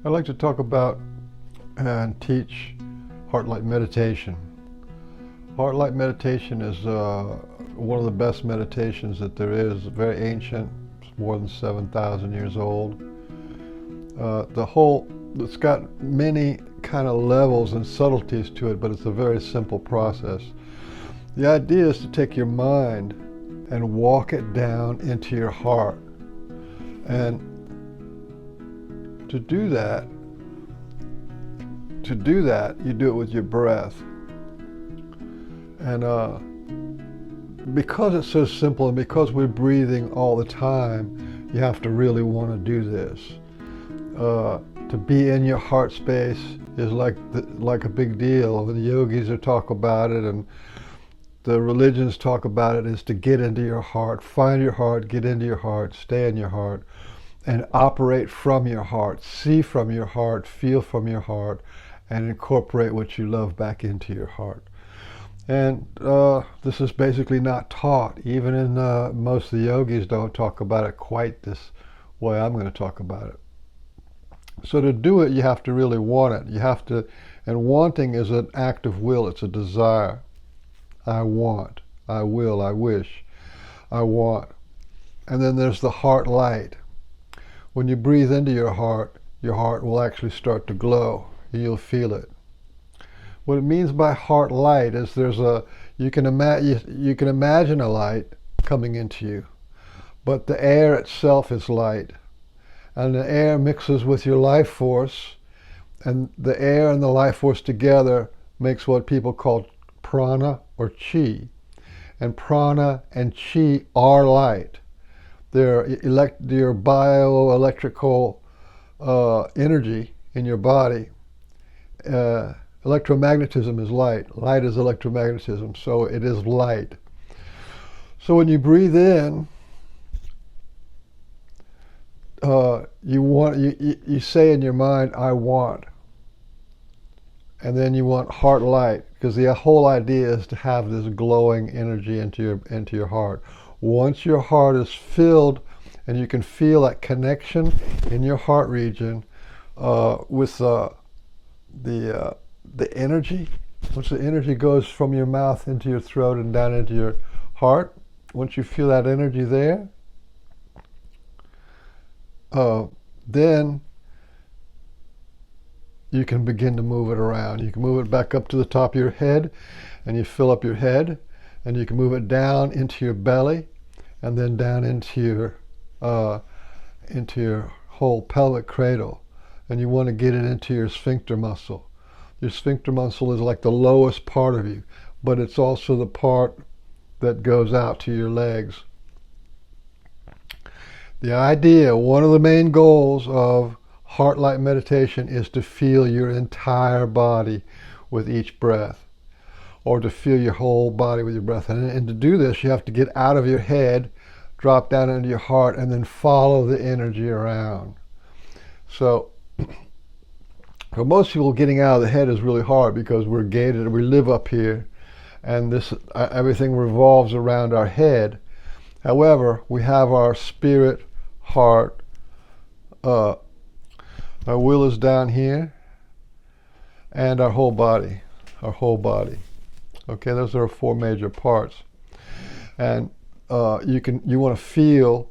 I'd like to talk about and teach heart-light meditation. Heart-light meditation is one of the best meditations that there is. Very ancient, it's more than 7,000 years old. It's got many kind of levels and subtleties to it, but it's a very simple process. The idea is to take your mind and walk it down into your heart. And to do that, you do it with your breath. And because it's so simple and because we're breathing all the time, you have to really want to do this. To be in your heart space is like a big deal. When the yogis talk about it and the religions talk about it, is to get into your heart, find your heart, get into your heart, stay in your heart, and operate from your heart, see from your heart, feel from your heart, and incorporate what you love back into your heart. And this is basically not taught. Even in most of the yogis don't talk about it quite this way I'm going to talk about it. So to do it, you have to really want it. You have to, and wanting is an act of will. It's a desire. I want, I will, I wish, I want. And then there's the heart light. When you breathe into your heart will actually start to glow. You'll feel it. What it means by heart light is you can imagine a light coming into you, but the air itself is light. And the air mixes with your life force, and the air and the life force together makes what people call prana or chi. And prana and chi are light. They're your bioelectrical energy in your body. Electromagnetism is light. Light is electromagnetism, so it is light. So when you breathe in, you say in your mind, I want. And then you want heart light, because the whole idea is to have this glowing energy into your heart. Once your heart is filled and you can feel that connection in your heart region with the energy, once the energy goes from your mouth into your throat and down into your heart, once you feel that energy there, then you can begin to move it around. You can move it back up to the top of your head, and you fill up your head, and you can move it down into your belly, and then down into your whole pelvic cradle. And you want to get it into your sphincter muscle. Your sphincter muscle is like the lowest part of you, but it's also the part that goes out to your legs. The idea, one of the main goals of heart-light meditation is to feel your entire body with each breath, or to feel your whole body with your breath. And to do this, you have to get out of your head, drop down into your heart, and then follow the energy around. So for most people, getting out of the head is really hard because we're gated, we live up here, and everything revolves around our head. However, we have our spirit, heart, our will is down here, and our whole body. Okay, those are our four major parts. And you want to feel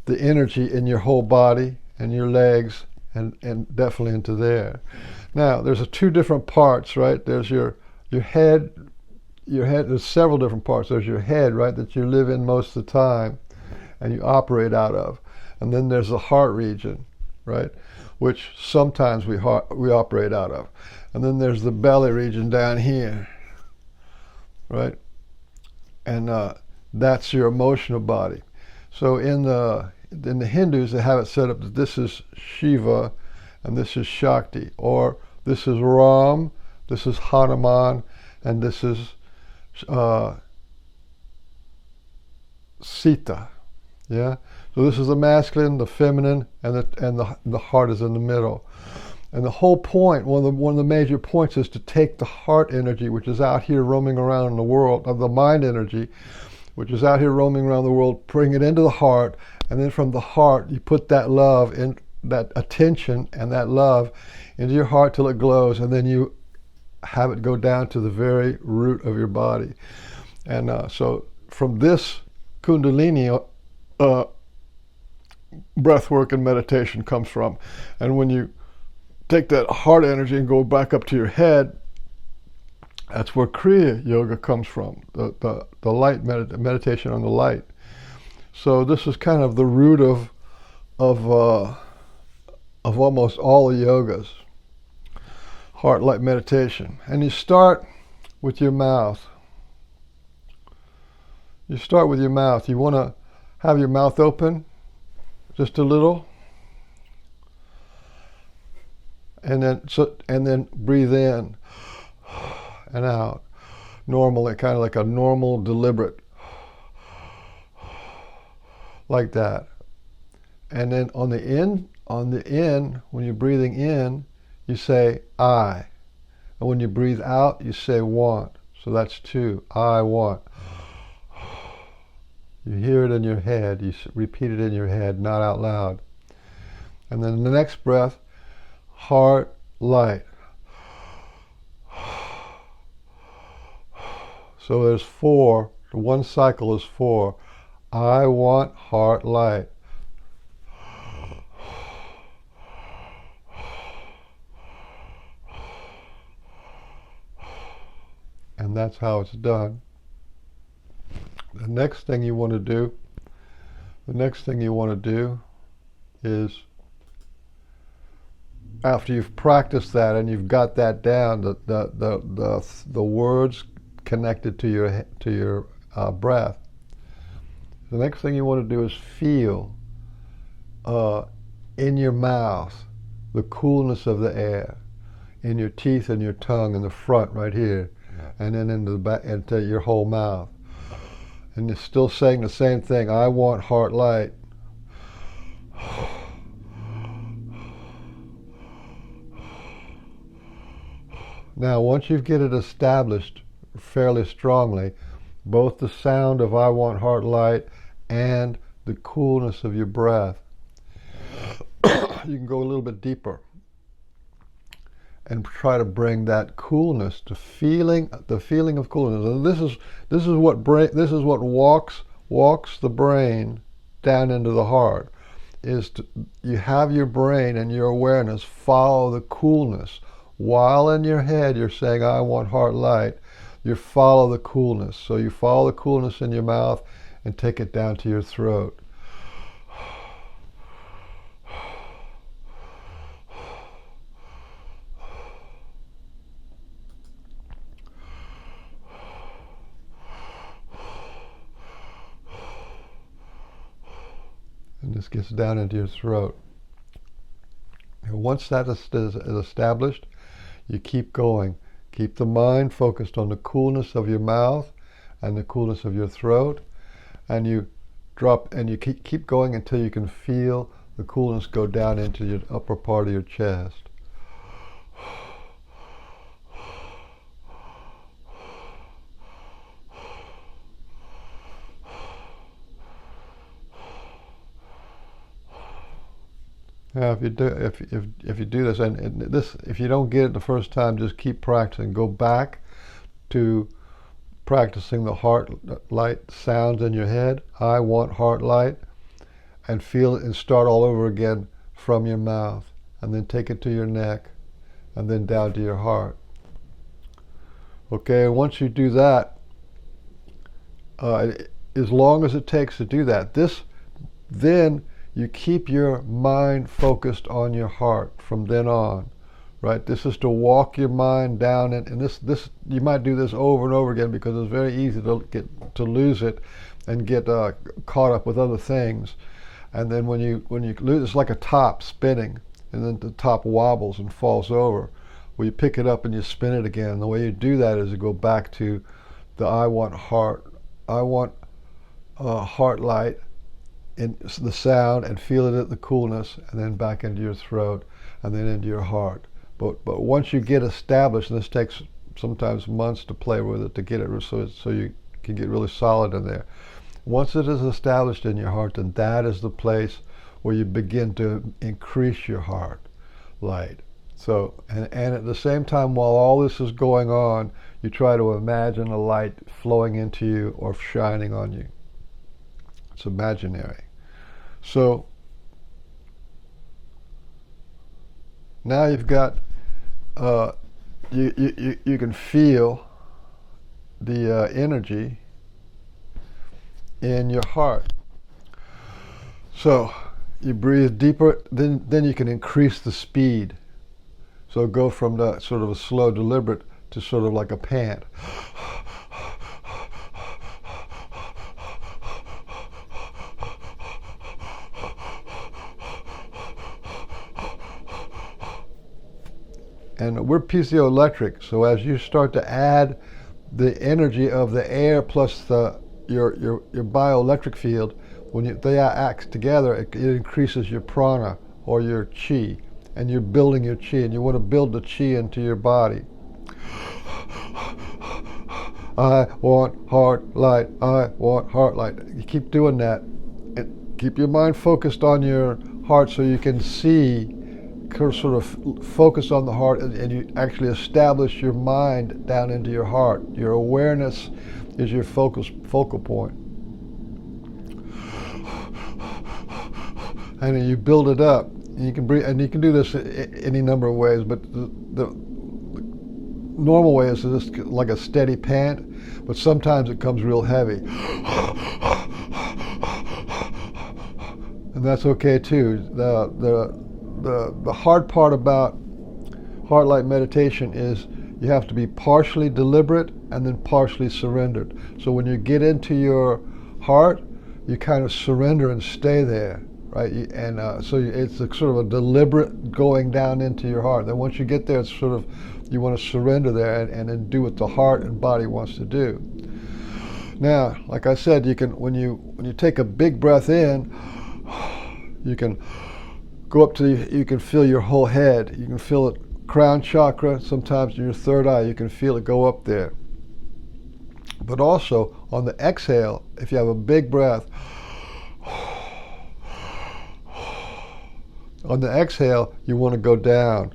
the energy in your whole body and your legs, and definitely into there. Now, there's two different parts, right? There's your head. There's several different parts. There's your head, right, that you live in most of the time and you operate out of. And then there's the heart region, right, which sometimes we operate out of. And then there's the belly region down here, right? And that's your emotional body. So in the Hindus, they have it set up that this is Shiva and this is Shakti, or this is Ram, this is Hanuman, and this is Sita. Yeah. So this is the masculine, the feminine, and the heart is in the middle. And the whole point, one of the major points, is to take the heart energy, which is out here roaming around in the world, of the mind energy, which is out here roaming around the world, bring it into the heart, and then from the heart, you put that love that attention and that love into your heart till it glows, and then you have it go down to the very root of your body. And so from this Kundalini breath work and meditation comes from. And when you take that heart energy and go back up to your head, that's where Kriya Yoga comes from, the light meditation on the light. So this is kind of the root of almost all the yogas, heart light meditation. And you start with your mouth. You start with your mouth. You want to have your mouth open just a little, and then breathe in and out normally, kind of like a normal, deliberate, like that. And then on the in, when you're breathing in, you say I, and when you breathe out, you say want. So that's two. I want. You hear it in your head. You repeat it in your head, not out loud. And then the next breath, heart light. So there's four. One cycle is four. I want heart light. And that's how it's done. The next thing you want to do is, after you've practiced that and you've got that down, the words connected to your breath, the next thing you want to do is feel in your mouth the coolness of the air, in your teeth and your tongue in the front right here, and then into the back, into your whole mouth. And you're still saying the same thing. I want heart light. Now, once you get it established fairly strongly, both the sound of I want heart light and the coolness of your breath, you can go a little bit deeper and try to bring that coolness to the feeling of coolness. And this is what walks the brain down into the heart. You have your brain and your awareness follow the coolness. While in your head you're saying I want heart light, you follow the coolness. So you follow the coolness in your mouth and take it down to your throat. And this gets down into your throat. And once that is established, you keep going. Keep the mind focused on the coolness of your mouth and the coolness of your throat, and you keep going until you can feel the coolness go down into your upper part of your chest. Now, if you do this, and this, if you don't get it the first time, just keep practicing. Go back to practicing the heart light sounds in your head. I want heart light, and feel it, and start all over again from your mouth, and then take it to your neck, and then down to your heart. Okay, and once you do that, as long as it takes to do that, then you keep your mind focused on your heart from then on, right? This is to walk your mind down, and this you might do this over and over again because it's very easy to lose it and get caught up with other things. And then when you lose, it's like a top spinning, and then the top wobbles and falls over. Well, you pick it up and you spin it again. The way you do that is you go back to the I want heart light, in the sound, and feel it at the coolness, and then back into your throat, and then into your heart. But once you get established, and this takes sometimes months to play with it to get it so you can get really solid in there. Once it is established in your heart, then that is the place where you begin to increase your heart light. So, and at the same time, while all this is going on, you try to imagine a light flowing into you or shining on you. It's imaginary. So now you've got, you can feel the energy in your heart. So you breathe deeper, then you can increase the speed. So go from the sort of a slow, deliberate to sort of like a pant. And we're piezoelectric, so as you start to add the energy of the air plus your bioelectric field, when they act together, it increases your prana or your chi, and you're building your chi, and you want to build the chi into your body. I want heart light, I want heart light. You keep doing that, and keep your mind focused on your heart so you can see, sort of focus on the heart, and you actually establish your mind down into your heart. Your awareness is your focal point. And then you build it up. And you can breathe, and you can do this any number of ways, but the normal way is just like a steady pant, but sometimes it comes real heavy. And that's okay too. The hard part about heart light meditation is you have to be partially deliberate and then partially surrendered. So when you get into your heart, you kind of surrender and stay there, right? And so it's a sort of a deliberate going down into your heart. Then once you get there, it's sort of, you want to surrender there and then do what the heart and body wants to do. Now, like I said, you can, when you take a big breath in, you can go up to, you can feel your whole head. You can feel it, crown chakra, sometimes in your third eye, you can feel it go up there. But also, on the exhale, if you have a big breath, on the exhale, you want to go down.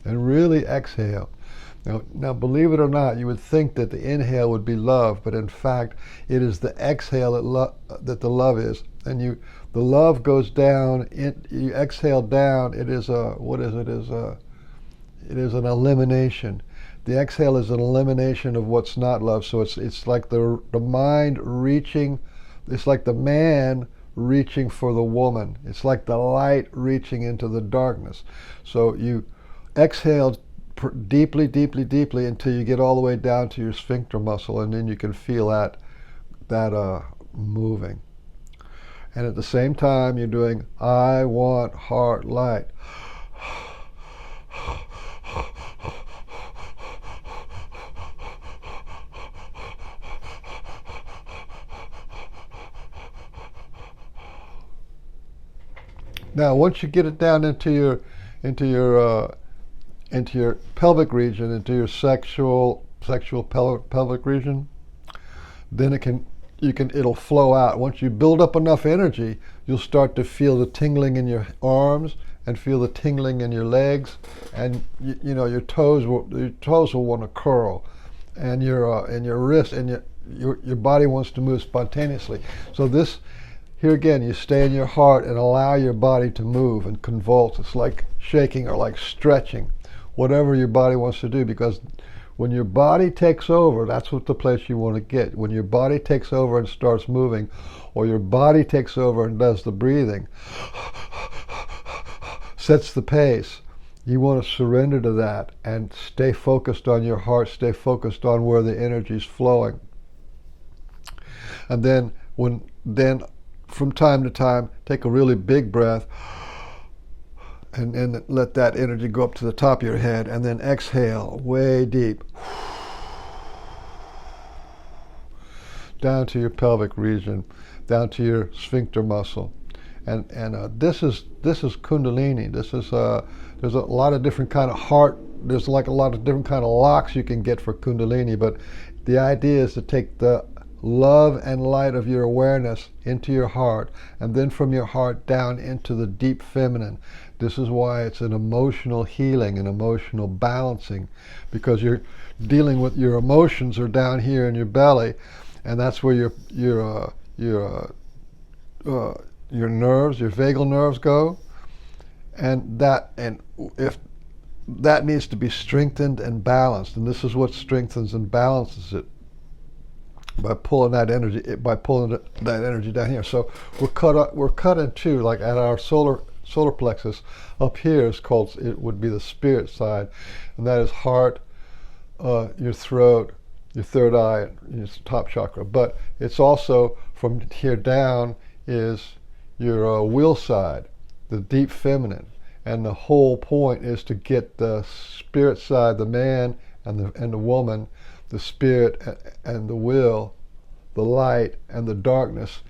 And really exhale. Now, believe it or not, you would think that the inhale would be love, but in fact, it is the exhale that the love is. And the love goes down. You exhale down. It is it is an elimination. The exhale is an elimination of what's not love. So it's like the mind reaching. It's like the man reaching for the woman. It's like the light reaching into the darkness. So you exhale deeply, deeply, deeply until you get all the way down to your sphincter muscle, and then you can feel that moving. And at the same time, you're doing, I want heart light. Now, once you get it down into your pelvic region, into your sexual pelvic region, then it'll flow out. Once you build up enough energy, you'll start to feel the tingling in your arms and feel the tingling in your legs, and your toes will want to curl, and your wrists, and your body wants to move spontaneously. So here again, you stay in your heart and allow your body to move and convulse. It's like shaking or like stretching, whatever your body wants to do, because when your body takes over, that's what the place you want to get. When your body takes over and starts moving, or your body takes over and does the breathing, sets the pace, you want to surrender to that and stay focused on your heart, stay focused on where the energy is flowing. And then from time to time, take a really big breath and let that energy go up to the top of your head, and then exhale way deep down to your pelvic region, down to your sphincter muscle. And this is Kundalini. This is there's a lot of different kind of heart there's like a lot of different kind of locks you can get for Kundalini, but the idea is to take the love and light of your awareness into your heart, and then from your heart down into the deep feminine. This is why it's an emotional healing, an emotional balancing, because you're dealing with your emotions are down here in your belly, and that's where your nerves, your vagal nerves go, and if that needs to be strengthened and balanced, and this is what strengthens and balances it, by pulling that energy down here. So we're cut in two, like at our solar plexus. Up here is called, it would be the spirit side, and that is heart, your throat, your third eye, your top chakra. But it's also from here down is your will side, the deep feminine. And the whole point is to get the spirit side, the man and the woman, the spirit and the will, the light and the darkness.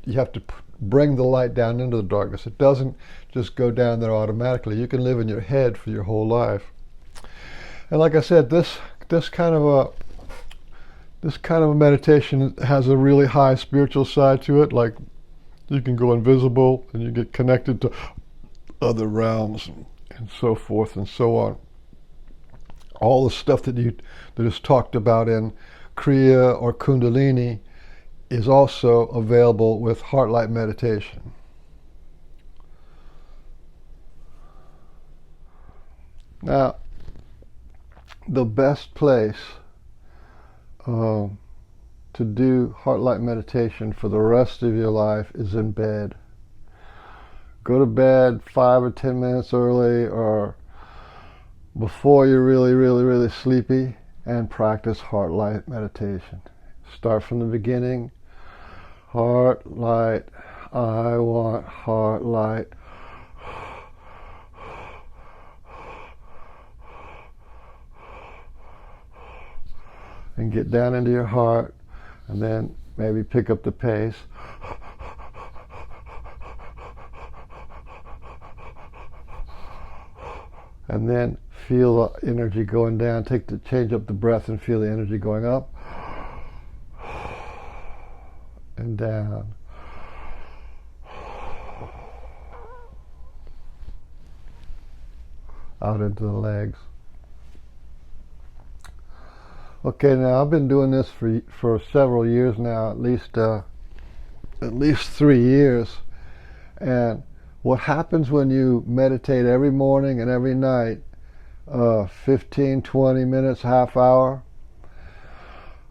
You have to bring the light down into the darkness. It doesn't just go down there automatically. You can live in your head for your whole life. And like I said, this kind of a meditation has a really high spiritual side to it. Like, you can go invisible and you get connected to other realms and so forth and so on. All the stuff that is talked about in Kriya or Kundalini is also available with heart light meditation. Now, the best place to do heart light meditation for the rest of your life is in bed. Go to bed 5 or 10 minutes early or before you're really sleepy, and practice heart light meditation. Start from the beginning. Heart light. I want heart light. And get down into your heart, and then maybe pick up the pace. And then feel the energy going down. Change up the breath and feel the energy going up and down. Out into the legs. Okay, now I've been doing this for several years now, at least 3 years, and what happens when you meditate every morning and every night, 15, 20 minutes, half hour,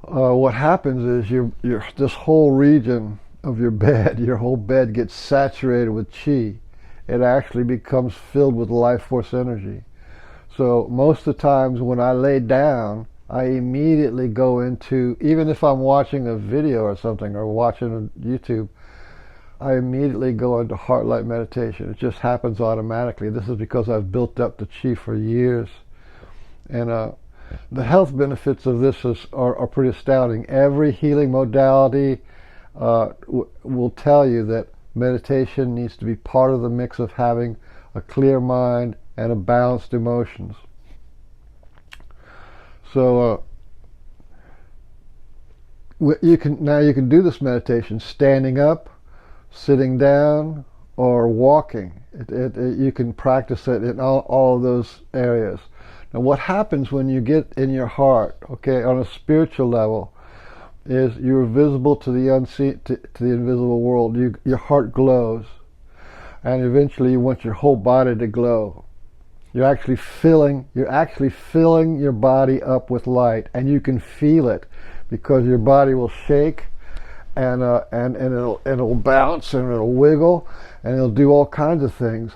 what happens is this whole region of your bed, your whole bed gets saturated with chi. It actually becomes filled with life force energy. So most of the times when I lay down, I immediately go into, even if I'm watching a video or something or watching YouTube, I immediately go into heart light meditation. It just happens automatically. This is because I've built up the chi for years. And the health benefits of this are pretty astounding. Every healing modality will tell you that meditation needs to be part of the mix of having a clear mind and a balanced emotions. So you can do this meditation standing up, sitting down, or walking. You can practice it in all of those areas. Now, what happens when you get in your heart, okay, on a spiritual level, is you're visible to the unseen, to the invisible world. Your heart glows, and eventually you want your whole body to glow. You're actually filling your body up with light, and you can feel it because your body will shake, and it'll bounce and it'll wiggle and it'll do all kinds of things.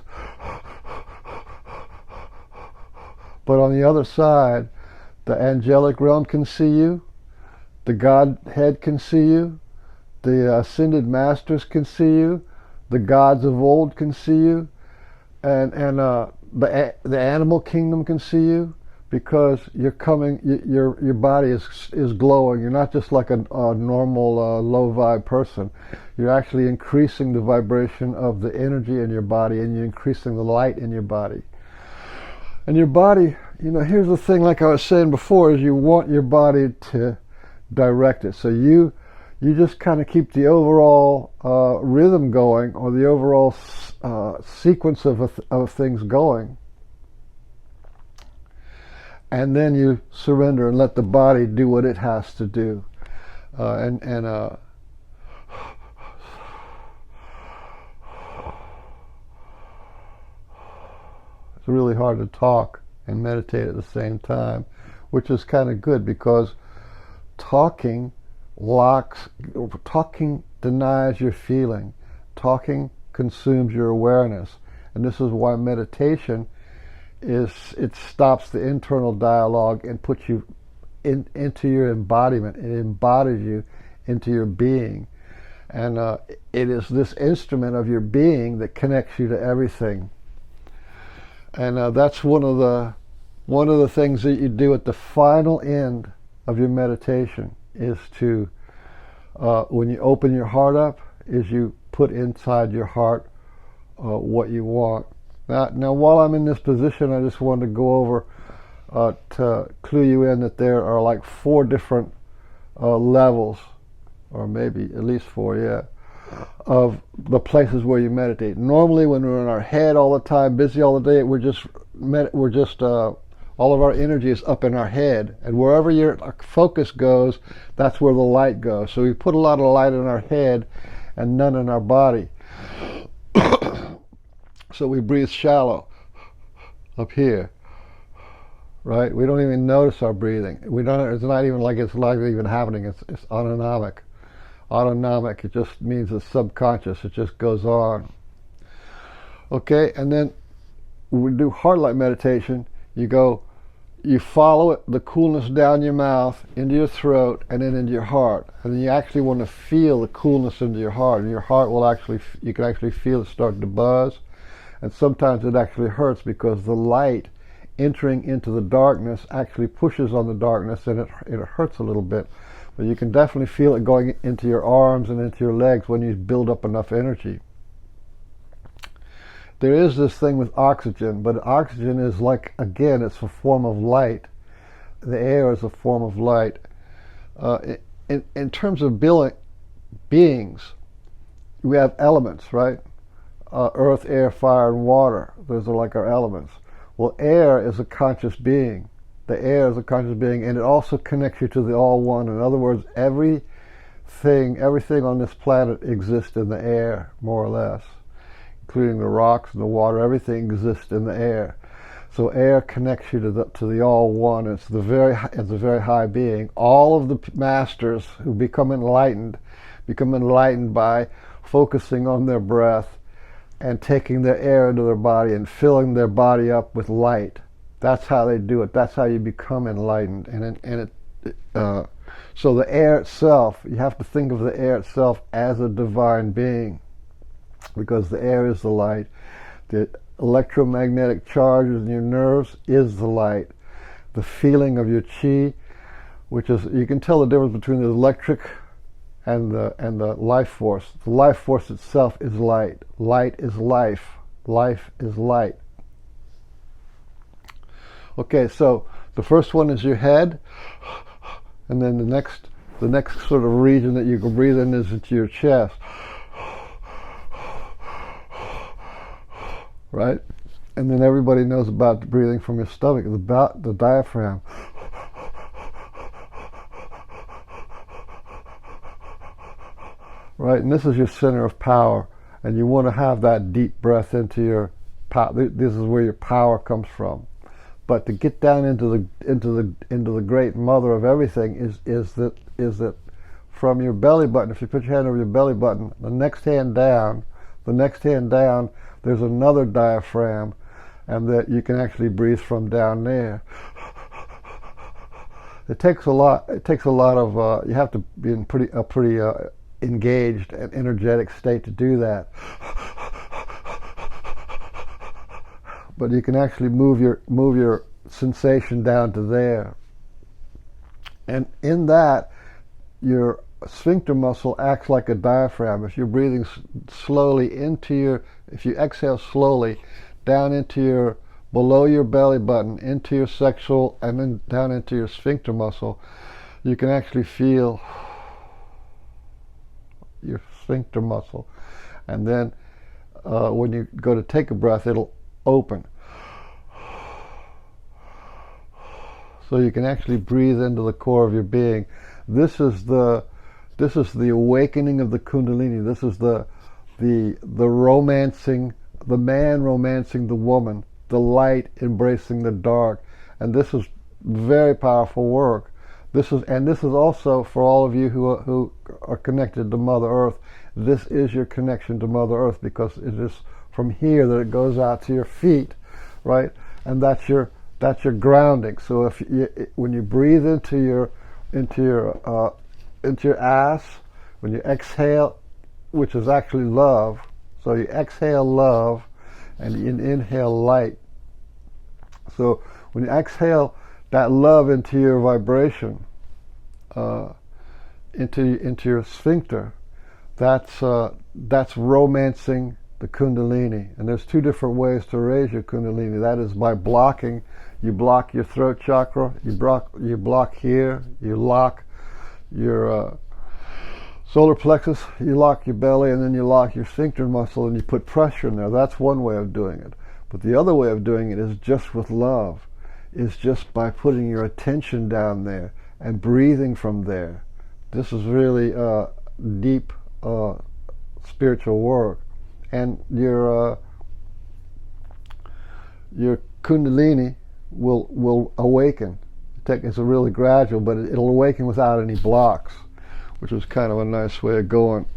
But on the other side, the angelic realm can see you, the Godhead can see you, the ascended masters can see you, the gods of old can see you, and the animal kingdom can see you, because your body is glowing. You're not just like a normal low vibe person. You're actually increasing the vibration of the energy in your body, and you're increasing the light in your body. And your body, here's the thing, like I was saying before, is you want your body to direct it. So you just kind of keep the overall rhythm going, or the overall sequence of things going. And then you surrender and let the body do what it has to do. It's really hard to talk and meditate at the same time, which is kind of good, because talking denies your feeling. Talking consumes your awareness. And this is why meditation it stops the internal dialogue and puts you into your embodiment. It embodies you into your being. And it is this instrument of your being that connects you to everything. And that's one of the things that you do at the final end of your meditation, is to, when you open your heart up, is you put inside your heart what you want. Now, while I'm in this position, I just wanted to go over to clue you in that there are like 4 different levels, or maybe at least 4, yeah, of the places where you meditate. Normally, when we're in our head all the time, busy all the day, we're just all of our energy is up in our head, and wherever your focus goes, that's where the light goes. So we put a lot of light in our head and none in our body. So we breathe shallow up here, right? We don't even notice our breathing. It's not even like it's not even happening. It's autonomic. Autonomic, it just means it's subconscious. It just goes on. Okay, and then when we do heart light meditation, you follow it, the coolness down your mouth, into your throat, and then into your heart. And then you actually want to feel the coolness into your heart. And your heart you can actually feel it start to buzz. And sometimes it actually hurts, because the light entering into the darkness actually pushes on the darkness, and it hurts a little bit. But you can definitely feel it going into your arms and into your legs when you build up enough energy. There is this thing with oxygen, but oxygen is like, again, it's a form of light. The air is a form of light. In terms of beings, we have elements, right? Earth, air, fire, and water. Those are like our elements. Well, air is a conscious being. The air is a conscious being, and it also connects you to the All-One. In other words, everything on this planet exists in the air, more or less, including the rocks and the water. Everything exists in the air. So air connects you to the All-One. It's a very high being. All of the masters who become enlightened by focusing on their breath and taking their air into their body and filling their body up with light. That's how they do it. That's how you become enlightened. So the air itself, you have to think of the air itself as a divine being, because the air is the light. The electromagnetic charges in your nerves is the light. The feeling of your chi, which is, you can tell the difference between the electric and the life force. The life force itself is light. Light is life. Life is light. Okay, so the first one is your head, and then the next sort of region that you can breathe in is into your chest. Right? And then everybody knows about the breathing from your stomach, about the diaphragm. Right? And this is your center of power, and you want to have that deep breath into your power. This is where your power comes from. But to get down into the great mother of everything is that from your belly button. If you put your hand over your belly button, the next hand down, there's another diaphragm, and that you can actually breathe from down there. It takes a lot of. You have to be in a pretty engaged and energetic state to do that. But you can actually move your sensation down to there. And in that, your sphincter muscle acts like a diaphragm. If you're breathing slowly if you exhale slowly down into your below your belly button into your sexual and then down into your sphincter muscle, you can actually feel your sphincter muscle. And then when you go to take a breath, it'll open. So you can actually breathe into the core of your being. This is the awakening of the Kundalini. This is the romancing, the man romancing the woman, the light embracing the dark. And this is very powerful work. This is also for all of you who are connected to Mother Earth. This is your connection to Mother Earth, because it is from here that it goes out to your feet, right? And that's your grounding. So when you breathe into your ass, when you exhale, which is actually love. So you exhale love, and you inhale light. So when you exhale that love into your vibration, into your sphincter, that's romancing the Kundalini. And there's two different ways to raise your Kundalini. That is by blocking. You block your throat chakra. You block here. You lock your solar plexus. You lock your belly, and then you lock your sphincter muscle, and you put pressure in there. That's one way of doing it. But the other way of doing it is just with love. Is just by putting your attention down there and breathing from there. This is really deep spiritual work, and your Kundalini will awaken. It's a really gradual, but it'll awaken without any blocks, which is kind of a nice way of going.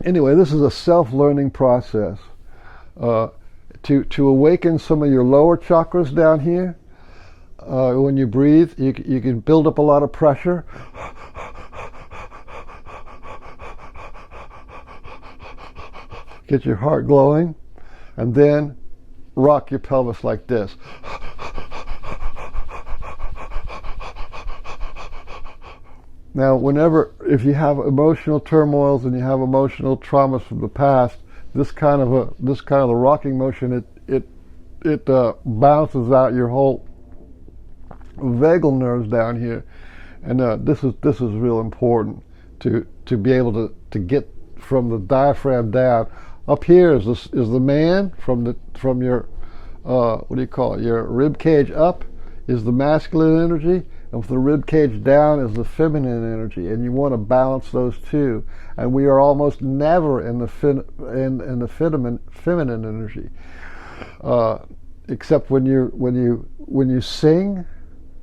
Anyway, this is a self-learning process. To awaken some of your lower chakras down here, when you breathe, you can build up a lot of pressure. Get your heart glowing, and then rock your pelvis like this. Now, if you have emotional turmoils and you have emotional traumas from the past, this kind of a rocking motion, it bounces out your whole vagal nerves down here, and this is real important to be able to get from the diaphragm down. Up here is the man, from your what do you call it? Your rib cage up is the masculine energy, and with the rib cage down is the feminine energy, and you want to balance those two. And we are almost never in the feminine energy, except when you sing.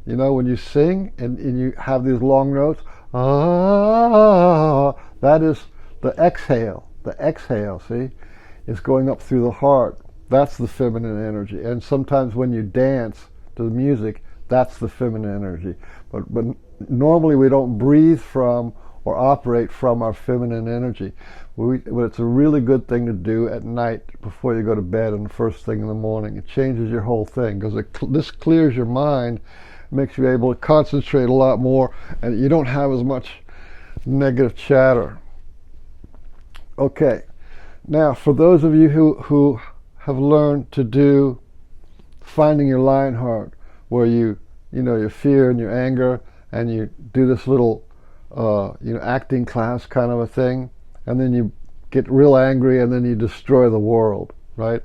You know, when you sing and you have these long notes, that is the exhale. The exhale, see, is going up through the heart. That's the feminine energy. And sometimes when you dance to the music, that's the feminine energy. But normally we don't breathe from or operate from our feminine energy. But it's a really good thing to do at night before you go to bed and the first thing in the morning. It changes your whole thing, because this clears your mind, makes you able to concentrate a lot more, and you don't have as much negative chatter. Okay, now for those of you who have learned to do finding your lion heart, where you know your fear and your anger, and you do this little acting class kind of a thing, and then you get real angry, and then you destroy the world, right?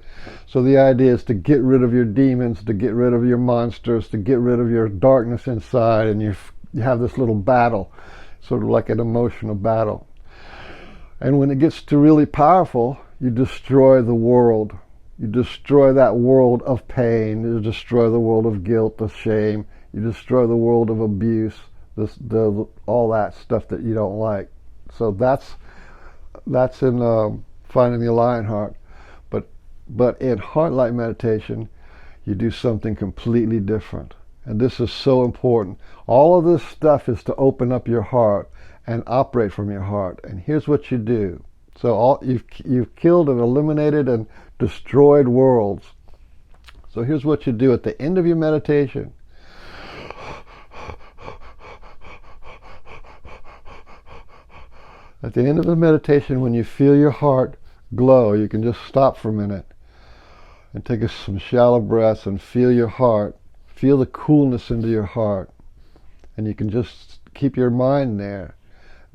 So the idea is to get rid of your demons, to get rid of your monsters, to get rid of your darkness inside, and you have this little battle, sort of like an emotional battle. And when it gets to really powerful, you destroy the world. You destroy that world of pain. You destroy the world of guilt, of shame. You destroy the world of abuse, all that stuff that you don't like. So that's in finding the lion heart. But in heart light meditation, you do something completely different. And this is so important. All of this stuff is to open up your heart and operate from your heart. And here's what you do. So you've killed and eliminated and destroyed worlds. So here's what you do at the end of your meditation. At the end of the meditation, when you feel your heart glow, you can just stop for a minute. And take some shallow breaths and feel your heart. Feel the coolness into your heart. And you can just keep your mind there.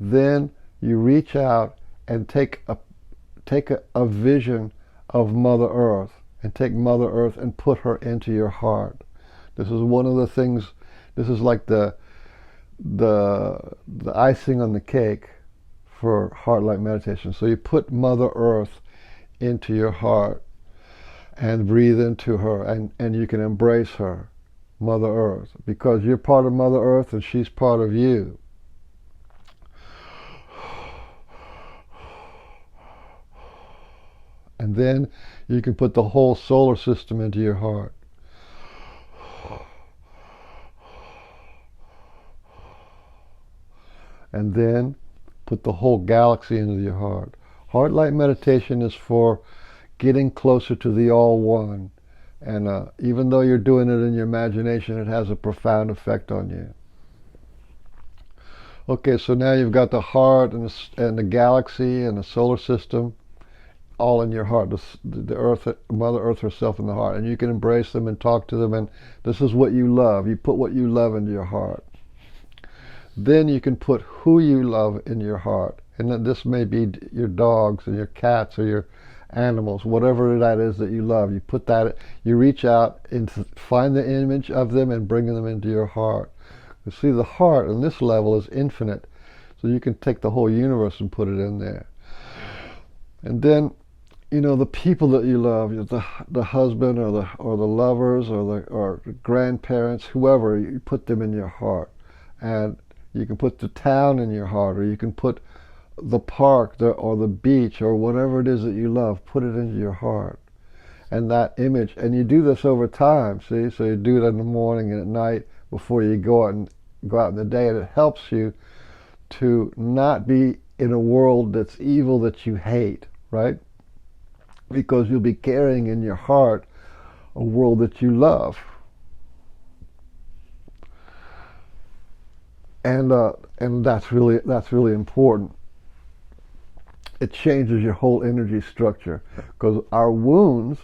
Then you reach out and take a vision of Mother Earth, and take Mother Earth and put her into your heart. This is one of the things, this is like the icing on the cake for heart-light meditation. So you put Mother Earth into your heart and breathe into her, and you can embrace her, Mother Earth, because you're part of Mother Earth and she's part of you. And then you can put the whole solar system into your heart. And then put the whole galaxy into your heart. Heart-light meditation is for getting closer to the All-One. And even though you're doing it in your imagination, it has a profound effect on you. Okay, so now you've got the heart and the galaxy and the solar system all in your heart, the Earth, Mother Earth herself in the heart, and you can embrace them and talk to them, and this is what you love. You put what you love into your heart. Then you can put who you love in your heart, and then this may be your dogs and your cats or your animals, whatever that is that you love. You put that, you reach out and find the image of them and bring them into your heart. You see, the heart on this level is infinite, so you can take the whole universe and put it in there. And then, you know, the people that you love, the husband or the lovers or the grandparents, whoever, you put them in your heart. And you can put the town in your heart, or you can put the park or the beach or whatever it is that you love, put it into your heart. And that image, and you do this over time, see? So you do it in the morning and at night before you go out in the day, and it helps you to not be in a world that's evil, that you hate, right? Because you'll be carrying in your heart a world that you love. And that's really important. It changes your whole energy structure, because our wounds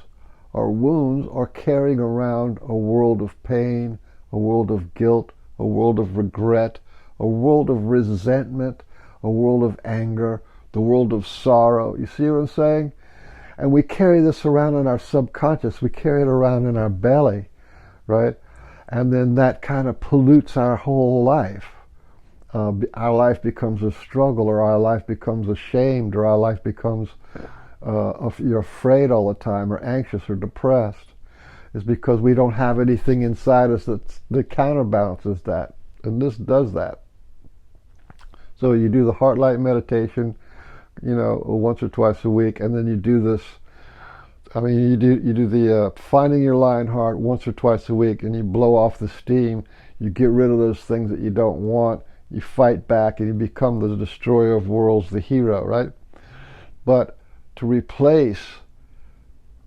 are carrying around a world of pain, a world of guilt, a world of regret, a world of resentment, a world of anger, the world of sorrow. You see what I'm saying? And we carry this around in our subconscious. We carry it around in our belly, right? And then that kind of pollutes our whole life. Our life becomes a struggle, or our life becomes ashamed, or our life becomes you're afraid all the time, or anxious, or depressed. It's because we don't have anything inside us that counterbalances that. And this does that. So you do the heart-light meditation, you know, once or twice a week, and then you do this. I mean, you do the finding your lion heart once or twice a week, and you blow off the steam. You get rid of those things that you don't want. You fight back, and you become the destroyer of worlds, the hero, right? But to replace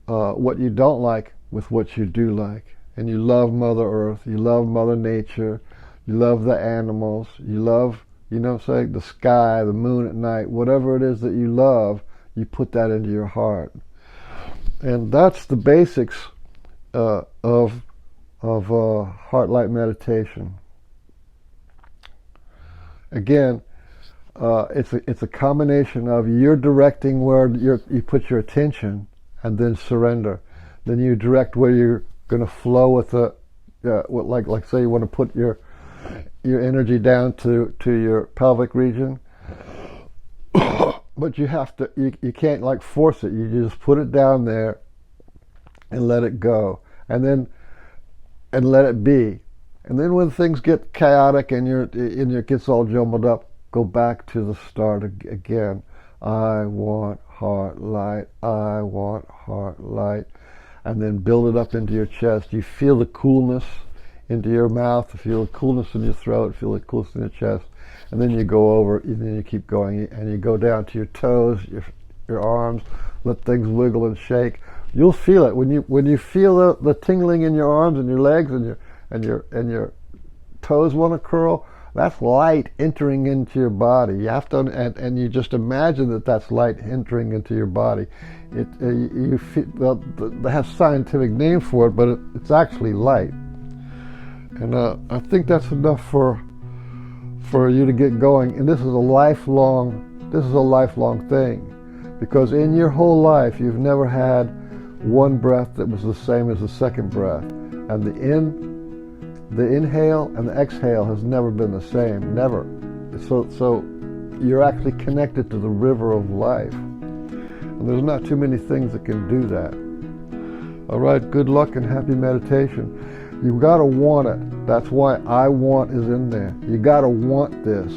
what you don't like with what you do like, and you love Mother Earth, you love Mother Nature, you love the animals, you love, you know what I'm saying, the sky, the moon at night, whatever it is that you love, you put that into your heart. And that's the basics of heart-light meditation. Again, it's a combination of you're directing where you put your attention, and then surrender. Then you direct where you're going to flow with the, like say you want to put your energy down to your pelvic region, but you have to, you can't like force it. You just put it down there and let it go, and let it be. And then when things get chaotic and it gets all jumbled up, go back to the start again. I want heart light. I want heart light. And then build it up into your chest. You feel the coolness into your mouth, feel the coolness in your throat, feel the coolness in your chest. And then you go over, and then you keep going, and you go down to your toes, your arms, let things wiggle and shake. You'll feel it. When you feel the tingling in your arms and your legs and your toes want to curl, That's light entering into your body. You have to, and you just imagine that that's light entering into your body. You feel, well, they have scientific names for it, but it's actually light. And I think that's enough for you to get going. And this is a lifelong thing, because in your whole life you've never had one breath that was the same as the second breath, and the inhale and the exhale has never been the same, never. So you're actually connected to the river of life, and there's not too many things that can do that. All right, good luck and happy meditation. You've got to want it. That's why I want is in there. You got to want this.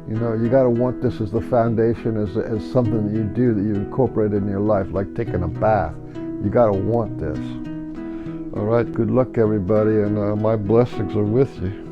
You know, you got to want this as the foundation, as something that you do, that you incorporate in your life, like taking a bath. You got to want this. All right, good luck, everybody, and my blessings are with you.